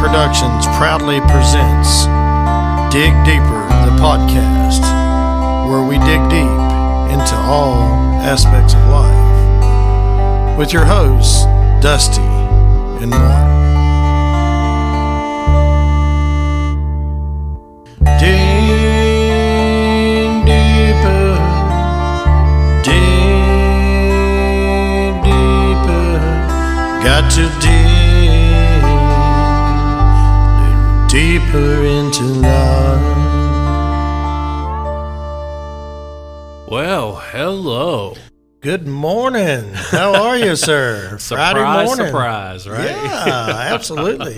Productions proudly presents Dig Deeper, the podcast, where we dig deep into all aspects of life, with your hosts, Dusty and Mark. Dig deeper, dig deeper, got to dig deeper into life. Well, hello. Good morning. How are you, sir? Friday morning. Surprise, right? Yeah, absolutely.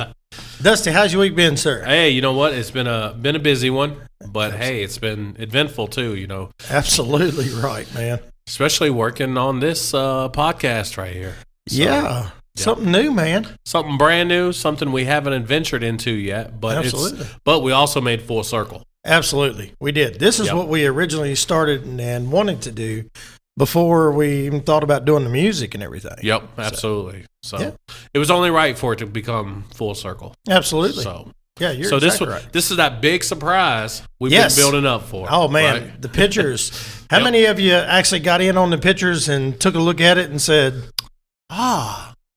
Dusty, how's your week been, sir? Hey, you know what? It's been a busy one, but hey, it's been eventful too, you know. Absolutely right, man. Especially working on this podcast right here. So, yeah. Something new, man. Something brand new, something we haven't ventured into yet, but absolutely. But we also made full circle. Absolutely. We did. This is what we originally started and wanted to do before we even thought about doing the music and everything. Yep, absolutely. So it was only right for it to become full circle. Absolutely. So yeah, you're exactly right. This is that big surprise we've been building up for. Oh, man, right? The pictures. How many of you actually got in on the pictures and took a look at it and said,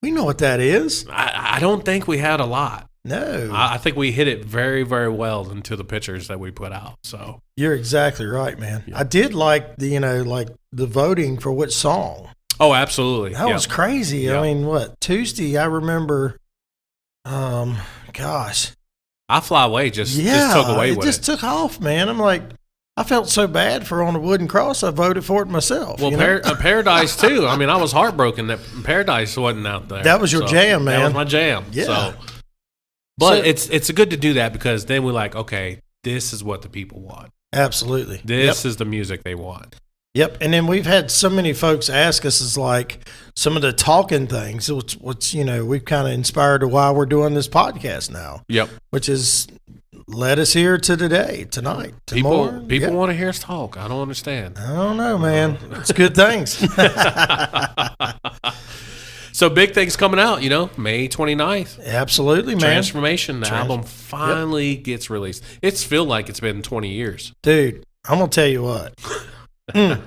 we know what that is? I don't think we had a lot. No. I think we hit it very, very well into the pictures that we put out. So you're exactly right, man. Yeah. I did like the voting for which song. Oh, absolutely. That was crazy. Yep. I mean, Tuesday, I remember, gosh. I Fly Away just took away with it. It just took off, man. I'm like, I felt so bad for On a Wooden Cross, I voted for it myself. Well, Paradise, too. I mean, I was heartbroken that Paradise wasn't out there. That was your jam, man. That was my jam. Yeah. But it's good to do that because then we're like, okay, this is what the people want. Absolutely. This is the music they want. Yep. And then we've had so many folks ask us is like some of the talking things, which we've kind of inspired to why we're doing this podcast now. Yep. Which is led us here to tonight. People want to hear us talk. I don't understand. I don't know, man. It's good things. So big things coming out, May 29th. Absolutely, man. Transformation. The album finally gets released. It's feel like it's been 20 years. Dude, I'm going to tell you what. When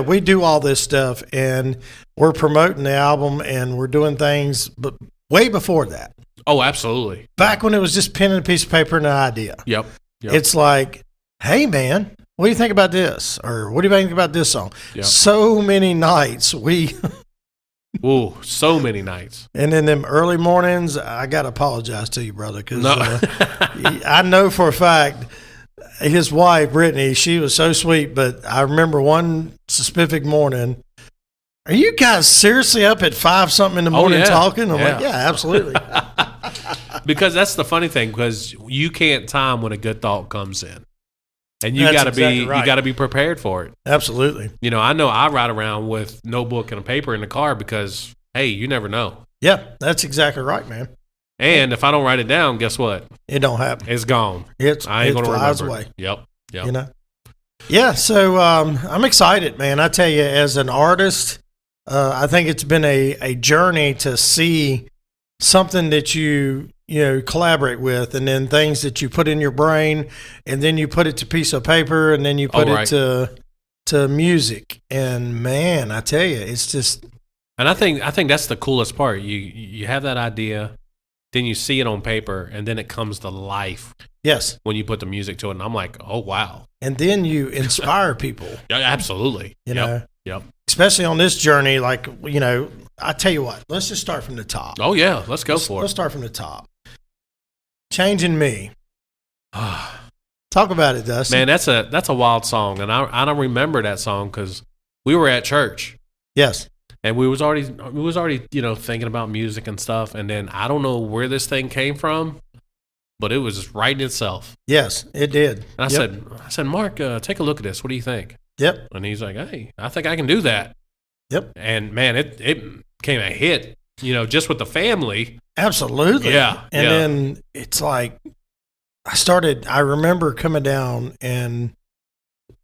we do all this stuff and we're promoting the album and we're doing things, but way before that. Oh, absolutely. Back when it was just pen and a piece of paper and an idea. Yep. It's like, hey, man, what do you think about this? Or what do you think about this song? Yep. So many nights Ooh, so many nights. And in them early mornings, I got to apologize to you, brother, because I know for a fact his wife, Brittany, she was so sweet, but I remember one specific morning, are you guys seriously up at 5-something in the morning talking? I'm like, yeah, absolutely. Because that's the funny thing, because you can't time when a good thought comes in. And you got to be prepared for it. Absolutely. I know I ride around with notebook and a paper in the car because, hey, you never know. Yeah, that's exactly right, man. And if I don't write it down, guess what? It don't happen. It's gone. I ain't going to remember. Away. Yep. Yeah, so I'm excited, man. I tell you, as an artist, I think it's been a journey to see something that you collaborate with, and then things that you put in your brain, and then you put it to piece of paper, and then you put it to music. And man, I tell you, it's just. And I think that's the coolest part. You have that idea, then you see it on paper, and then it comes to life. Yes. When you put the music to it, and I'm like, oh wow. And then you inspire people. Yeah, absolutely. Yep. Especially on this journey, I tell you what, let's just start from the top. Oh, yeah. Let's for it. Let's start from the top. Changing Me. Talk about it, Dustin. Man, that's a wild song. And I don't remember that song because we were at church. Yes. And we was already thinking about music and stuff. And then I don't know where this thing came from, but it was just writing itself. Yes, it did. And I said, Mark, take a look at this. What do you think? Yep. And he's like, hey, I think I can do that. Yep. And man, it became a hit, just with the family. Absolutely. Yeah. And then it's like, I remember coming down and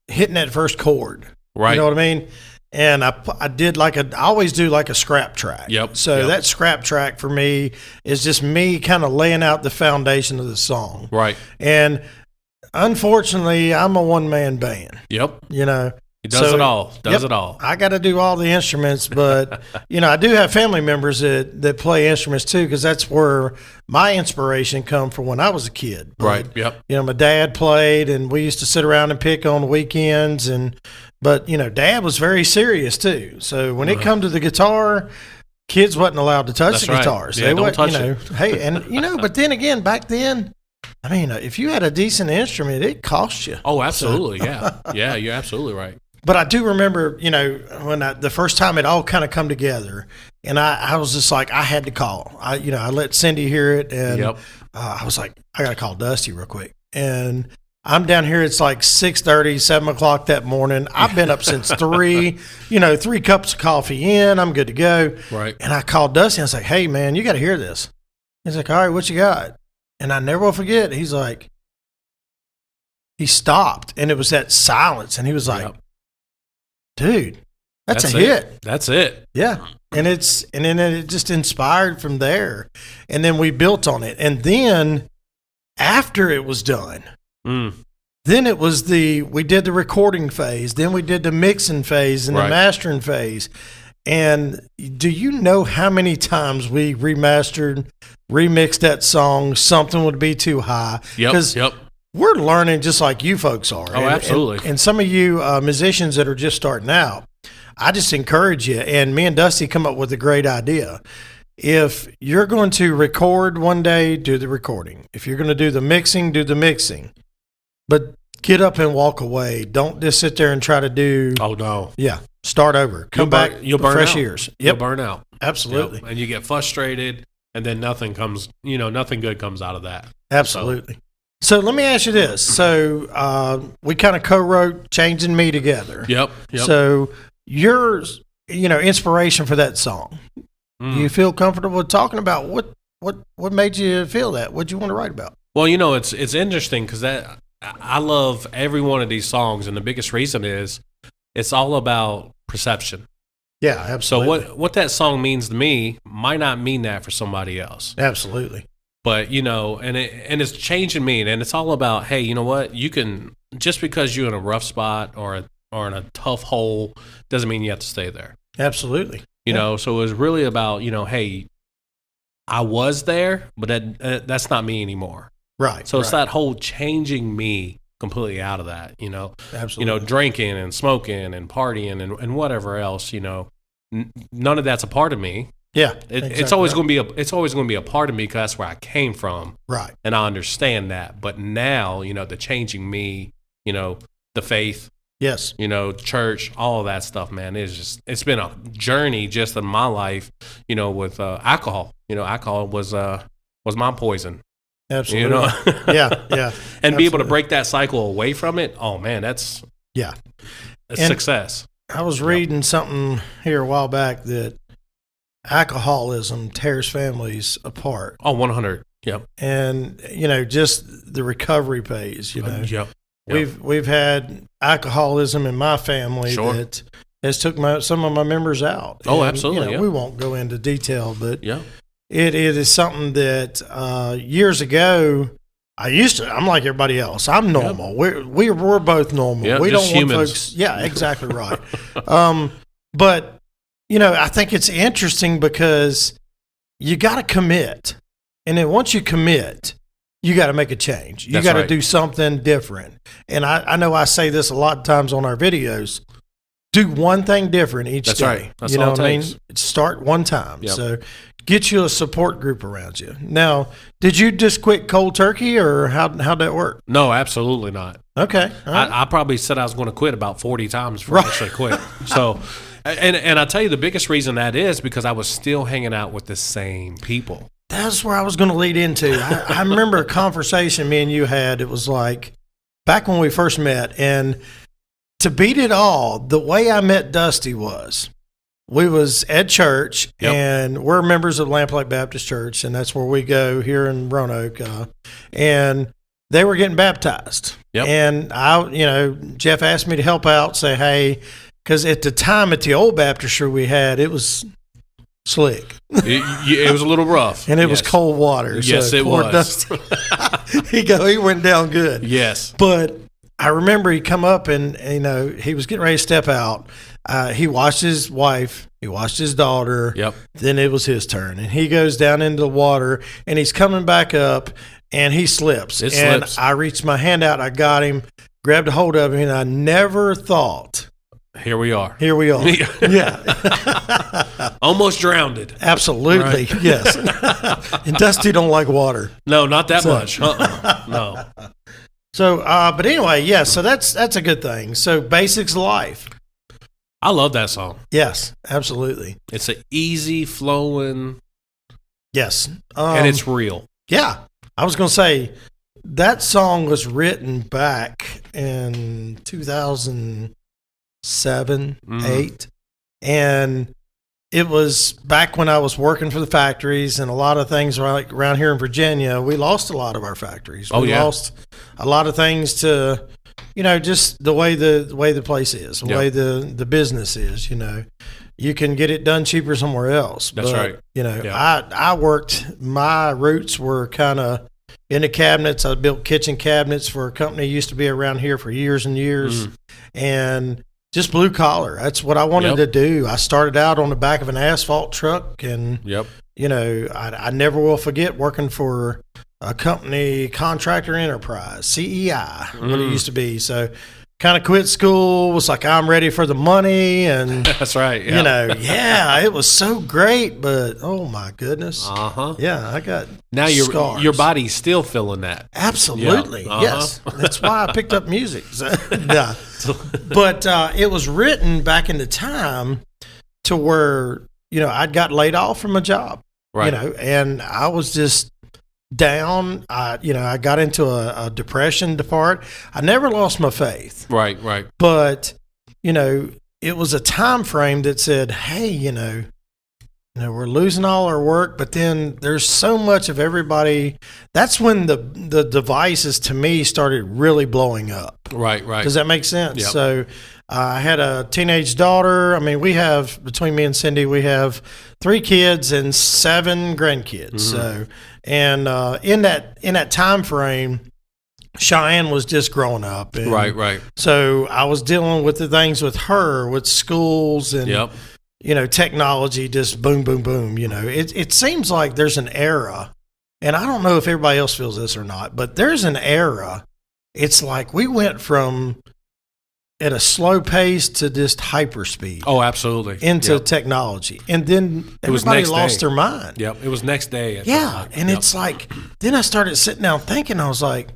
hitting that first chord. Right. You know what I mean? And I did I always do like a scrap track. Yep. So that scrap track for me is just me kind of laying out the foundation of the song. Right. And unfortunately, I'm a one-man band. Yep. You know. He does it all. Does it all. I got to do all the instruments, but I do have family members that play instruments too, because that's where my inspiration come from when I was a kid. But, right. Yep. My dad played, and we used to sit around and pick on the weekends, but Dad was very serious too. So when it come to the guitar, kids wasn't allowed to touch the guitars. Yeah, don't touch it. Hey, and but then again, back then, I mean, if you had a decent instrument, it cost you. Oh, absolutely. So. Yeah, you're absolutely right. But I do remember, when the first time it all kind of come together, and I was just like, I had to call. I let Cindy hear it, and I was like, I got to call Dusty real quick. And I'm down here. It's like 6:30, 7 o'clock that morning. I've been up since 3, 3 cups of coffee in. I'm good to go. Right. And I called Dusty. And I was like, hey, man, you got to hear this. He's like, all right, what you got? And I never will forget. He's like, he stopped, and it was that silence. And he was like, dude, that's a hit. That's it. Yeah. And then it just inspired from there. And then we built on it. And then after it was done, then it was we did the recording phase. Then we did the mixing phase and the mastering phase. And do you know how many times we remixed that song? Something would be too high. Yep. We're learning just like you folks are. Oh, absolutely. And some of you musicians that are just starting out, I just encourage you. And me and Dusty come up with a great idea. If you're going to record one day, do the recording. If you're going to do the mixing, do the mixing. But get up and walk away. Don't just sit there and try to do. Oh, no. Yeah. Start over. Come back. You'll burn fresh out. Ears. Yep. You'll burn out. Absolutely. Yep. And you get frustrated, and then nothing good comes out of that. Absolutely. So let me ask you this. So we kind of co-wrote Changing Me together. Yep. So your, inspiration for that song. Do you feel comfortable with talking about what made you feel that? What you want to write about? Well, it's interesting because I love every one of these songs, and the biggest reason is it's all about perception. Yeah, absolutely. So what that song means to me might not mean that for somebody else. Absolutely. But and it's changing me, and it's all about, hey, you know what? You can, just because you're in a rough spot or in a tough hole doesn't mean you have to stay there. Absolutely. You know, so it was really about, hey, I was there, but that's not me anymore. Right. So it's that whole changing me completely out of that. Absolutely. Drinking and smoking and partying and whatever else. None of that's a part of me. Yeah, it's always going to be a part of me because that's where I came from, right? And I understand that. But now, the changing me, the faith, yes, church, all of that stuff, man. It's been a journey just in my life, with alcohol. Alcohol was my poison. Absolutely. Yeah. And absolutely. Be able to break that cycle away from it. Oh man, that's success. I was reading something here a while back that alcoholism tears families apart. Oh, 100. Yep. And just the recovery phase. Yep. We've had alcoholism in my family that has took some of my members out. Oh, absolutely. We won't go into detail, but yeah, it is something that years ago I'm like everybody else. I'm normal. Yep. We're both normal. Yep, we just don't humans. want folks. Yeah, exactly right. But I think it's interesting because you got to commit, and then once you commit, you got to make a change. You got to do something different. And I know I say this a lot of times on our videos. Do one thing different each day. Right. That's you know all what it I mean? takes. Start one time. Yep. So get you a support group around you. Now, did you just quit cold turkey, or how'd that work? No, absolutely not. Okay. Right. I probably said I was going to quit about 40 times before I actually quit. So, and I tell you, the biggest reason that is because I was still hanging out with the same people. That's where I was going to lead into. I remember a conversation me and you had. It was like back when we first met, and to beat it all, the way I met Dusty was we was at church, and we're members of Lamplight Baptist Church, and that's where we go here in Roanoke. And they were getting baptized. Yep. And Jeff asked me to help out, say, hey, because at the time at the old baptistry we had, it was slick. It was a little rough. And it was cold water. Yes, so it was. Dusty, he went down good. Yes. But I remember he come up and he was getting ready to step out. He watched his wife. He watched his daughter. Yep. Then it was his turn. And he goes down into the water, and he's coming back up, and he slips. It and slips. I reached my hand out. I got him, grabbed a hold of him, and I never thought. Here we are. Yeah. Almost drowned. Absolutely. Right? Yes. And Dusty don't like water. No, not that much. No. So, but anyway, yeah, so that's a good thing. So Basics Life. I love that song. Yes, absolutely. It's an easy flowing. Yes. And it's real. Yeah. I was going to say that song was written back in 2007, 8. And it was back when I was working for the factories, and a lot of things like around here in Virginia, we lost a lot of our factories. We lost a lot of things to, just the way the place is, the way the business is, you can get it done cheaper somewhere else. That's right. I worked, my roots were kind of in the cabinets. I built kitchen cabinets for a company that used to be around here for years and years. And just blue collar. That's what I wanted to do. I started out on the back of an asphalt truck, and I never will forget working for a company, Contractor Enterprise, CEI, what it used to be. So kind of quit school, was like, I'm ready for the money. And that's right. It was so great, but oh my goodness. Yeah, I got now scars. Your body's still feeling that. Absolutely. Yes. That's why I picked up music. Yeah. But it was written back in the time to where, I'd got laid off from a job, right. And I was just down. I got into a depression part. I never lost my faith. Right. But, it was a time frame that said, hey, we're losing all our work, but then there's so much of everybody. That's when the devices to me started really blowing up. Right. Does that make sense? Yep. So I had a teenage daughter. I mean, we have, between me and Cindy, we have 3 kids and 7 grandkids. So, and in that time frame, Cheyenne was just growing up. And right. So I was dealing with the things with her, with schools and, technology, just boom, boom, boom. It seems like there's an era, and I don't know if everybody else feels this or not, but there's an era. It's like we went from at a slow pace to just hyperspeed. Oh, absolutely. Into technology. And then everybody lost their mind. Yep. It was next day. And it's like, then I started sitting down thinking, I was like,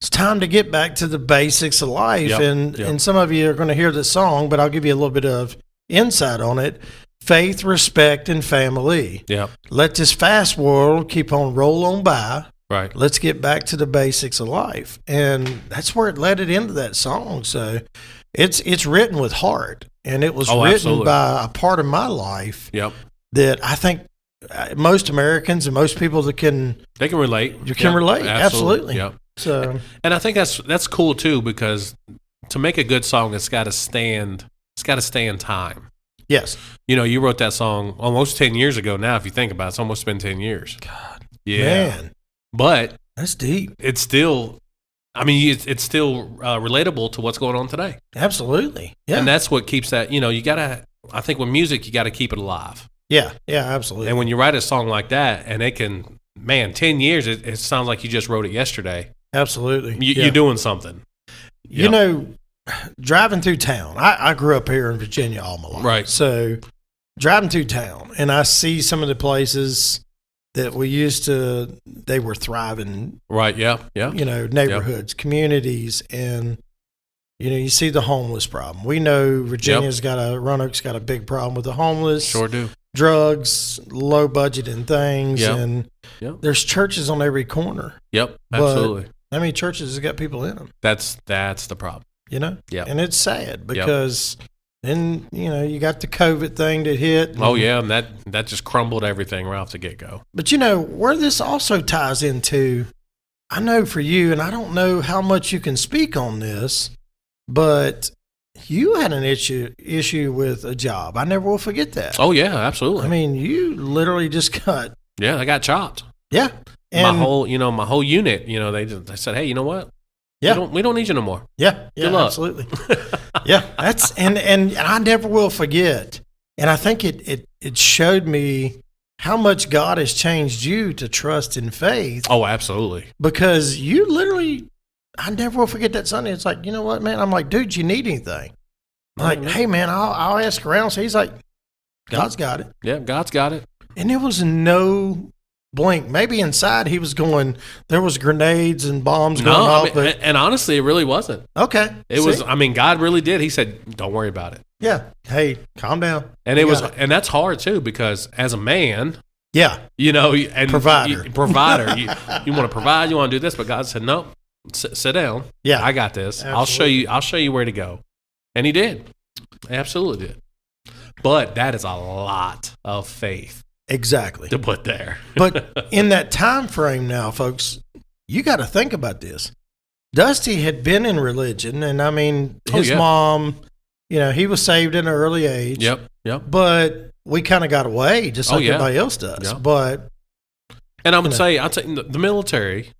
it's time to get back to the basics of life. And some of you are going to hear this song, but I'll give you a little bit of insight on it. Faith, respect, and family. Yep. Let this fast world keep on roll on by. Right. Let's get back to the basics of life. And that's where it led it into that song. So it's written with heart. And it was written by a part of my life that I think most Americans and most people that they can relate. You can relate. Absolutely. Yep. So, and I think that's cool too, because to make a good song, it's got to stand in time. Yes. You wrote that song almost 10 years ago now. If you think about it, it's almost been 10 years. God. Yeah. Man. But that's deep. It's still, it's still relatable to what's going on today. Absolutely. Yeah. And that's what keeps that, I think with music, you got to keep it alive. Yeah. Yeah, absolutely. And when you write a song like that and it can, 10 years, it sounds like you just wrote it yesterday. Absolutely. You're doing something. Driving through town, I grew up here in Virginia all my life. Right. So driving through town, and I see some of the places that they were thriving. Right, yeah. Neighborhoods, communities, and, you see the homeless problem. We know Virginia's Roanoke's got a big problem with the homeless. Sure do. Drugs, low budget and things, and there's churches on every corner. Yep, absolutely. But how many churches has got people in them? That's the problem. Yeah. And it's sad because then, you got the COVID thing that hit. Oh, yeah, and that just crumbled everything right off the get-go. But, where this also ties into, I know for you, and I don't know how much you can speak on this, but you had an issue with a job. I never will forget that. Oh yeah, absolutely. I mean, you literally just got. Yeah, I got chopped. Yeah. And my whole unit, they said, hey, you know what? Yeah. We don't need you no more. Yeah. Good luck. Absolutely. Yeah. That's, and I never will forget. And I think it showed me how much God has changed you to trust in faith. Oh, absolutely. Because you literally, I never will forget that Sunday. It's like, you know what, man? I'm like, dude, you need anything? I'm like, hey, man, I'll ask around. So he's like, God's got it. Yeah, God's got it. And there was no blink. Maybe inside he was going, there was grenades and bombs going off. And honestly, it really wasn't. Okay. It was, God really did. He said, don't worry about it. Yeah. Hey, calm down. And and that's hard too, because as a man, yeah, and provider, you want to provide, you want to do this, but God said, nope, sit down. Yeah, I got this. Absolutely. I'll show you where to go. And he did. Absolutely did. But that is a lot of faith. Exactly. To put there. But in that time frame now, folks, you got to think about this. Dusty had been in religion, and I mean, his mom, he was saved at an early age. Yep. But we kind of got away, just like everybody else does. Yep. But, and I'll tell you, the military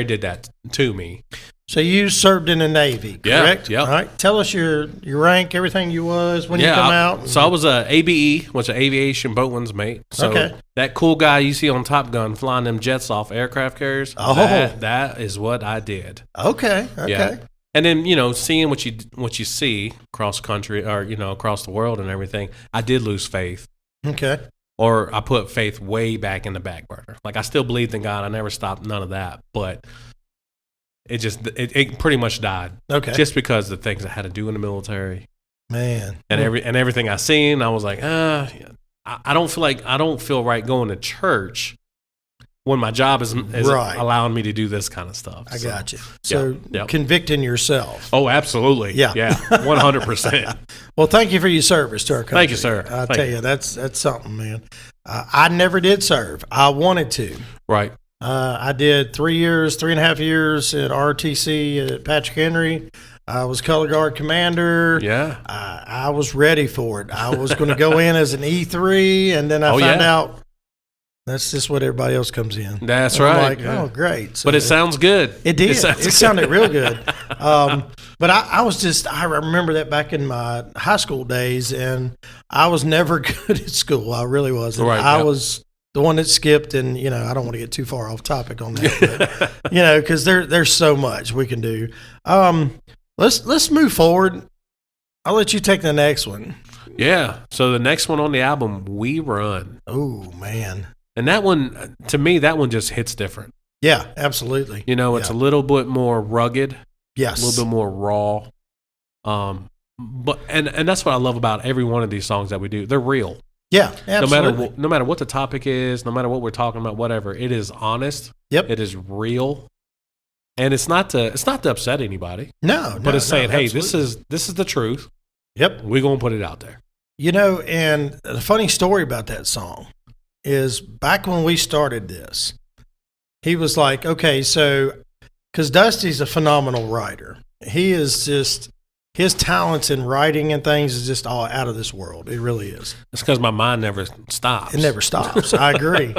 did that to me. So you served in the Navy, correct? Yeah. All right. Tell us your rank, everything you was when you come out. So I was a ABE, which is an aviation boatman's mate. So that cool guy you see on Top Gun flying them jets off aircraft carriers. Oh, that is what I did. Okay. Yeah. And then seeing what you see across country or across the world and everything, I did lose faith. Okay. Or I put faith way back in the back burner. Like I still believed in God. I never stopped none of that, but. It pretty much died. Okay. Just because of the things I had to do in the military. Man. And everything I seen, I was like, I don't feel right going to church when my job is right. allowing me to do this kind of stuff. I got you. So convicting yourself. Oh, absolutely. Yeah. 100%. Well, thank you for your service to our country. Thank you, sir. I tell you, that's something, man. I never did serve. I wanted to. Right. I did 3.5 years at RTC at Patrick Henry. I was color guard commander. Yeah. I was ready for it. I was going to go in as an E3, and then I found out that's just what everybody else comes in. That's and right. I'm like, oh, great. So but it sounds good. It did. It sounded real good. But I remember that back in my high school days, and I was never good at school. I really wasn't. Right, I was the one that skipped, and I don't want to get too far off topic on that, but, because there's so much we can do. Let's move forward. I'll let you take the next one. Yeah. So the next one on the album, We Run. Oh man. And that one, to me, just hits different. Yeah, absolutely. It's a little bit more rugged. Yes. A little bit more raw. But that's what I love about every one of these songs that we do. They're real. Yeah, absolutely. No matter what the topic is, no matter what we're talking about, whatever, it is honest. Yep. It is real. And it's not to upset anybody. No, but it's saying, hey, absolutely. this is the truth. Yep. We're going to put it out there. And the funny story about that song is back when we started this, he was like, okay, so, because Dusty's a phenomenal writer. He is just, his talents in writing and things is just all out of this world. It really is. It's because my mind never stops. It never stops. I agree.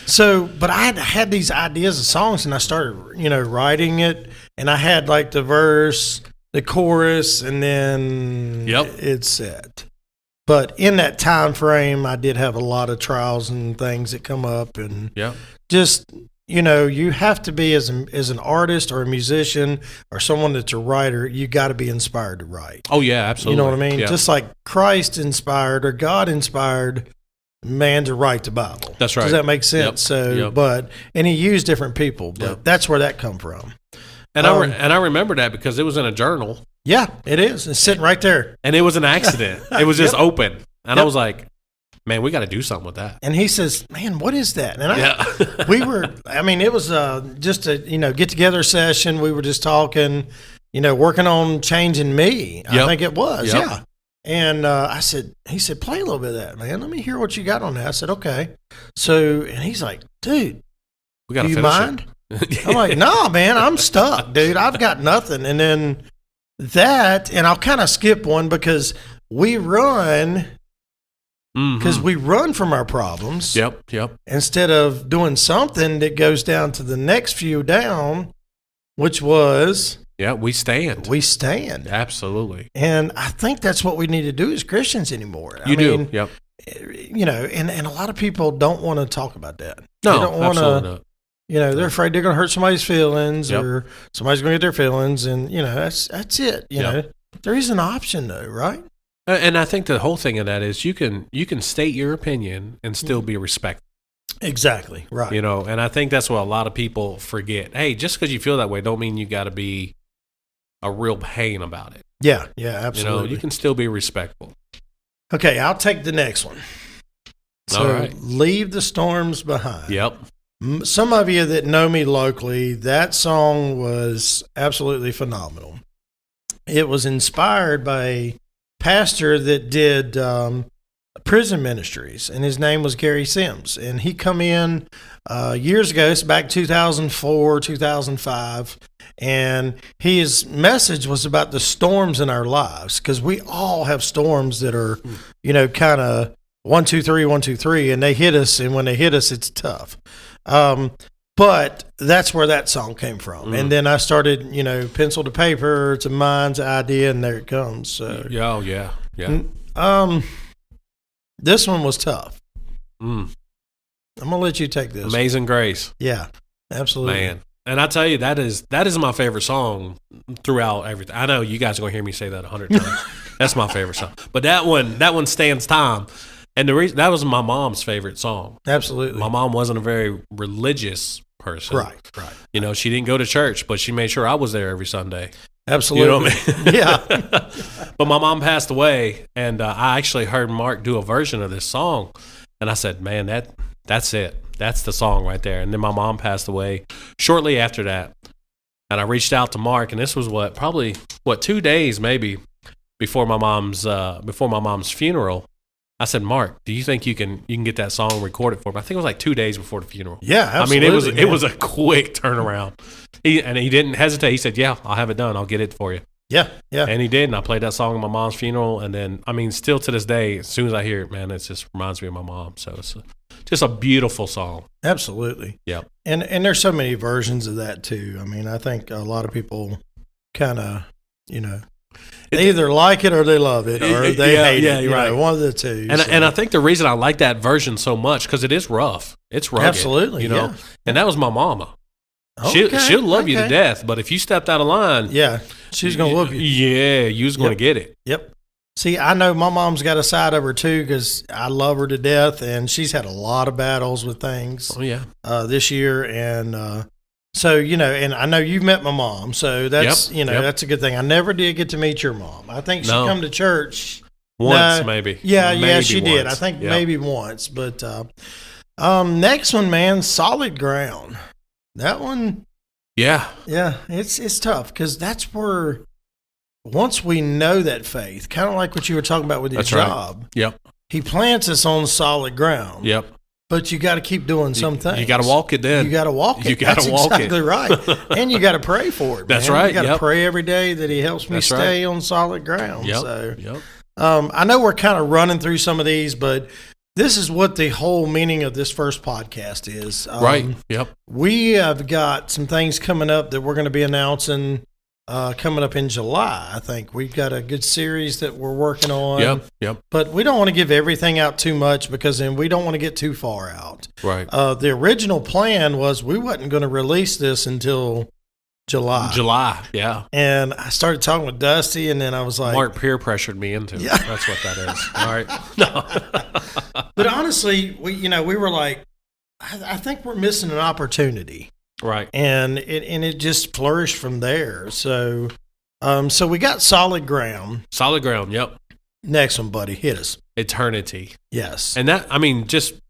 So, but I had these ideas of songs, and I started, writing it, and I had like the verse, the chorus, and then it's set. But in that time frame, I did have a lot of trials and things that come up, and just you have to be as an artist or a musician or someone that's a writer, you got to be inspired to write. Oh yeah, absolutely. You know what I mean? Yeah. Just like Christ inspired or God inspired man to write the Bible. That's right. Does that make sense? Yep. So, and he used different people, but that's where that come from. And I remember that because it was in a journal. Yeah, it is. It's sitting right there. And it was an accident. It was just open. And I was like, man, we got to do something with that. And he says, man, what is that? And it was just a, get together session. We were just talking, working on changing me. I think it was. Yep. Yeah. And he said, play a little bit of that, man. Let me hear what you got on that. I said, okay. So, and he's like, dude, do you mind? I'm like, no, man, I'm stuck, dude. I've got nothing. And then that, and I'll kind of skip one because we run from our problems. Yep. Instead of doing something that goes down to the next few down, which was we stand. We stand. Absolutely. And I think that's what we need to do as Christians anymore. I mean, yep. You know, and a lot of people don't want to talk about that. No, they don't want absolutely not. You know, they're afraid they're going to hurt somebody's feelings or somebody's going to get their feelings. And, you know, that's it. You know, there is an option though, right? And I think the whole thing of that is you can state your opinion and still be respectful. Exactly. Right. You know, and I think that's what a lot of people forget. Hey, just because you feel that way don't mean you got to be a real pain about it. Yeah. Yeah, absolutely. You know, you can still be respectful. Okay. I'll take the next one. So all right. Leave the Storms Behind. Yep. Some of you that know me locally, that song was absolutely phenomenal. It was inspired by a pastor that did prison ministries, and his name was Gary Sims. And he come in years ago, it's back 2004, 2005, and his message was about the storms in our lives, because we all have storms that are, you know, kind of 1, 2, 3, 1, 2, 3, and they hit us, and when they hit us, it's tough. But that's where that song came from. And then I started, you know, pencil to paper to mind's idea, and there it comes. So Yeah. This one was tough. I'm gonna let you take this. Amazing Grace. Yeah, absolutely. Man. And I tell you, that is my favorite song throughout everything. I know you guys are gonna hear me say that 100 times. That's my favorite song. But that one stands time. And the reason that was my mom's favorite song. Absolutely. My mom wasn't a very religious person. Right. You know, she didn't go to church, but she made sure I was there every Sunday. Absolutely. You know what I mean? Yeah. But my mom passed away, and I actually heard Mark do a version of this song, and I said, "Man, that's it. That's the song right there." And then my mom passed away shortly after that, and I reached out to Mark, and this was probably 2 days maybe before my mom's funeral. I said, "Mark, do you think you can get that song recorded for me?" I think it was like 2 days before the funeral. Yeah, absolutely. I mean, it was a quick turnaround. He didn't hesitate. He said, "Yeah, I'll have it done. I'll get it for you." Yeah. And he did, and I played that song at my mom's funeral. And then, I mean, still to this day, as soon as I hear it, man, it just reminds me of my mom. So it's just a beautiful song. Absolutely. Yeah. And there's so many versions of that too. I mean, I think a lot of people kind of, you know, they either like it or they love it or they hate it. You're right. One of the two. And I think the reason I like that version so much, because it is rough. It's rugged. Absolutely. You know, yeah. And that was my mama. Okay, She'll love you to death, but if you stepped out of line, she's going to whoop you. Yeah, you was going to get it. Yep. See, I know my mom's got a side of her too, because I love her to death, and she's had a lot of battles with things. Oh yeah. This year, and so you know, and I know you've met my mom, so that's that's a good thing. I never did get to meet your mom. I think she come to church once, maybe. Yeah, she did. I once. think maybe once, but next one, man, Solid Ground. That one, yeah, it's tough, because that's where once we know that faith, kind of like what you were talking about with your job. Right. Yep. He plants us on solid ground. Yep. But you got to keep doing some things. You got to walk it then. You got to walk it. You got to walk exactly right. And you got to pray for it. That's man. right. You got to pray every day that He helps me stay on solid ground. Yep. So, I know we're kind of running through some of these, but this is what the whole meaning of this first podcast is. Right. Yep. We have got some things coming up that we're going to be announcing coming up in July. I think we've got a good series that we're working on. Yep. But we don't want to give everything out too much, because then we don't want to get too far out. Right. The original plan was we wasn't going to release this until July. Yeah. And I started talking with Dusty, and then I was like, Mark peer pressured me into it. Yeah. That's what that is. All right. No. But honestly, we were like, I think we're missing an opportunity. Right. And it just flourished from there. So we got Solid Ground. Solid Ground. Yep. Next one, buddy. Hit us. Eternity. Yes. And that, I mean, just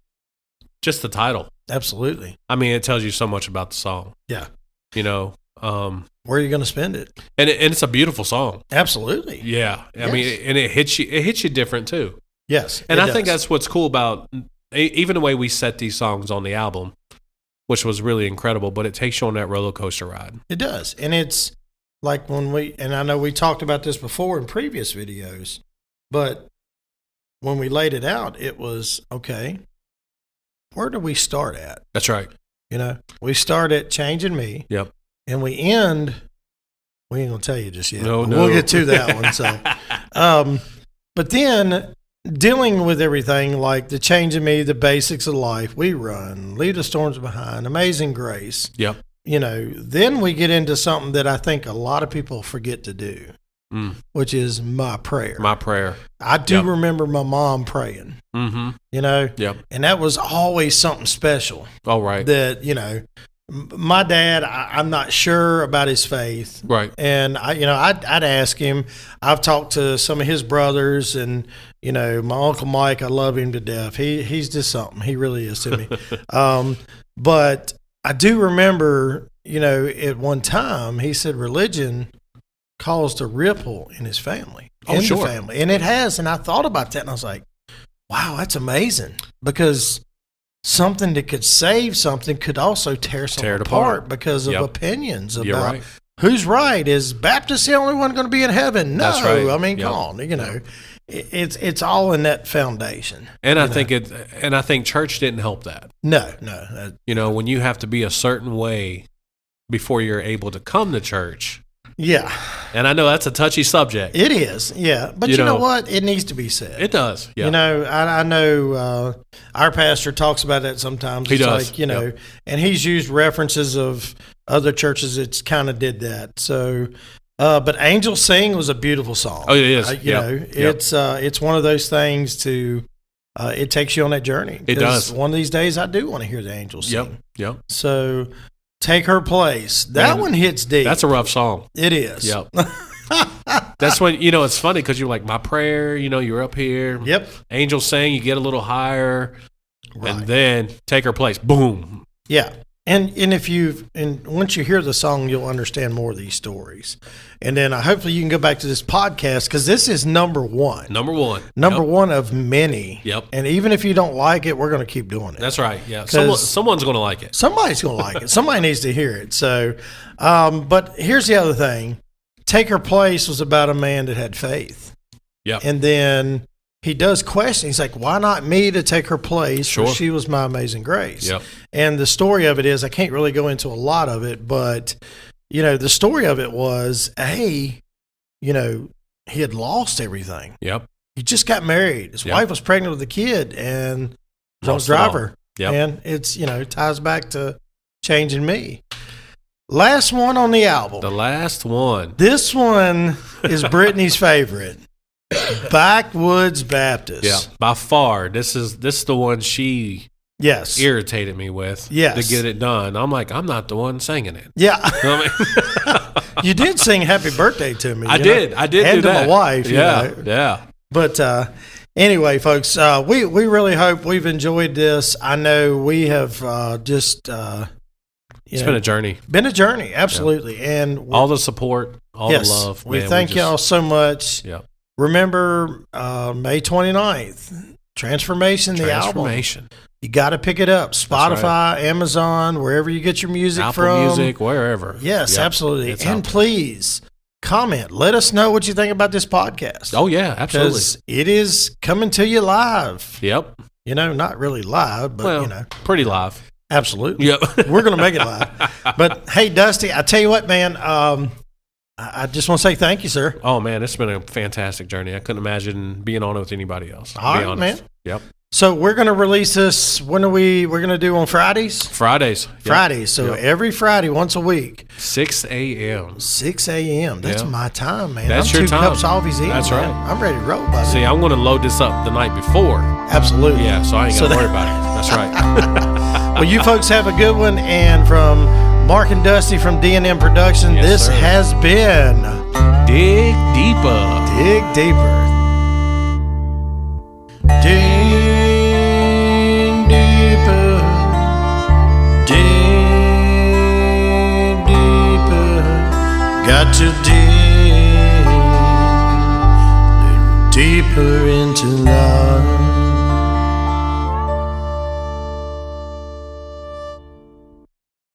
the title. Absolutely. I mean, it tells you so much about the song. Yeah. You know, where are you going to spend it? And it's a beautiful song. Absolutely. Yeah. I mean, and it hits you different too. Yes. And I think that's what's cool about even the way we set these songs on the album, which was really incredible, but it takes you on that roller coaster ride. It does. And it's like and I know we talked about this before in previous videos, but when we laid it out, it was, okay, where do we start at? That's right. We start at changing me. Yep. And we ain't going to tell you just yet. No. We'll get to that one. So, but then dealing with everything like the changing me, the basics of life, we run, leave the storms behind, amazing grace. Yep. Then we get into something that I think a lot of people forget to do, which is my prayer. My prayer. I do remember my mom praying, Yep. And that was always something special. All right. That, my dad, I'm not sure about his faith. Right. And I'd ask him. I've talked to some of his brothers, and my Uncle Mike, I love him to death. He's just something. He really is to me. But I do remember, at one time he said religion caused a ripple in his family, the family, and it has. And I thought about that, and I was like, wow, that's amazing, because something that could save something could also tear something apart because of opinions about who's right. Is Baptist the only one going to be in heaven? No, that's right. I mean, come on, it's all in that foundation. And I think church didn't help that. No. When you have to be a certain way before you're able to come to church. Yeah. And I know that's a touchy subject. It is, yeah. But you know what? It needs to be said. It does, yeah. I know our pastor talks about that sometimes. He does. Like, and he's used references of other churches that's kind of did that. So, but Angels Sing was a beautiful song. Oh, it is. It's one of those things it takes you on that journey. It does. One of these days I do want to hear the Angels sing. Yep. So, Take Her Place. That one hits deep. That's a rough song. It is. Yep. That's when, it's funny because you're like, my prayer, you're up here. Yep. Angels Sing, you get a little higher. Right. And then Take Her Place. Boom. Yeah. And once you hear the song, you'll understand more of these stories. And then hopefully you can go back to this podcast, because this is number one. Number one. Number one of many. Yep. And even if you don't like it, we're going to keep doing it. That's right. Yeah. Someone's going to like it. Somebody's going to like it. Somebody needs to hear it. So, but here's the other thing. Take Her Place was about a man that had faith. Yeah. And then he does question. He's like, why not me to take her place? Sure. She was my amazing grace. Yep. And the story of it is, I can't really go into a lot of it, but, the story of it was, he had lost everything. Yep. He just got married. His wife was pregnant with a kid, and drunk driver. Yep. And it's, it ties back to changing me. Last one on the album. The last one. This one is Brittany's favorite. Backwoods Baptist. Yeah, by far. This is the one she irritated me with to get it done. I'm like, I'm not the one singing it. Yeah. You You did sing Happy Birthday to me. I did and do to that. my wife. Yeah. But anyway, folks, we really hope we've enjoyed this. I know we have it's been a journey. Been a journey, absolutely. Yeah. And all the support, all the love. We thank y'all so much. Yeah. Remember, May 29th, Transformation, the album. You got to pick it up. Spotify, Amazon, wherever you get your music Apple from. Music, wherever. Yes, absolutely. And please comment. Let us know what you think about this podcast. Oh, yeah, absolutely. Because it is coming to you live. Yep. Not really live, but, pretty live. Absolutely. Yep. We're going to make it live. But, hey, Dusty, I tell you what, man, I just want to say thank you, sir. Oh, man, it's been a fantastic journey. I couldn't imagine being on it with anybody else. All right, man. Yep. So we're going to release this. When are we're going to do on Fridays? Fridays. Yep. Fridays. So every Friday, once a week. 6 a.m. 6 a.m. That's my time, man. That's I'm your 2 time. cups off easy. That's right. I'm ready to roll, buddy. See, I'm going to load this up the night before. Absolutely. Yeah, so I ain't got to worry about it. That's right. Well, you folks have a good one. And from Mark and Dusty from D&M Productions, this has been Dig Deeper. Dig Deeper. Dig deeper. Dig deeper. Got to dig deeper into love.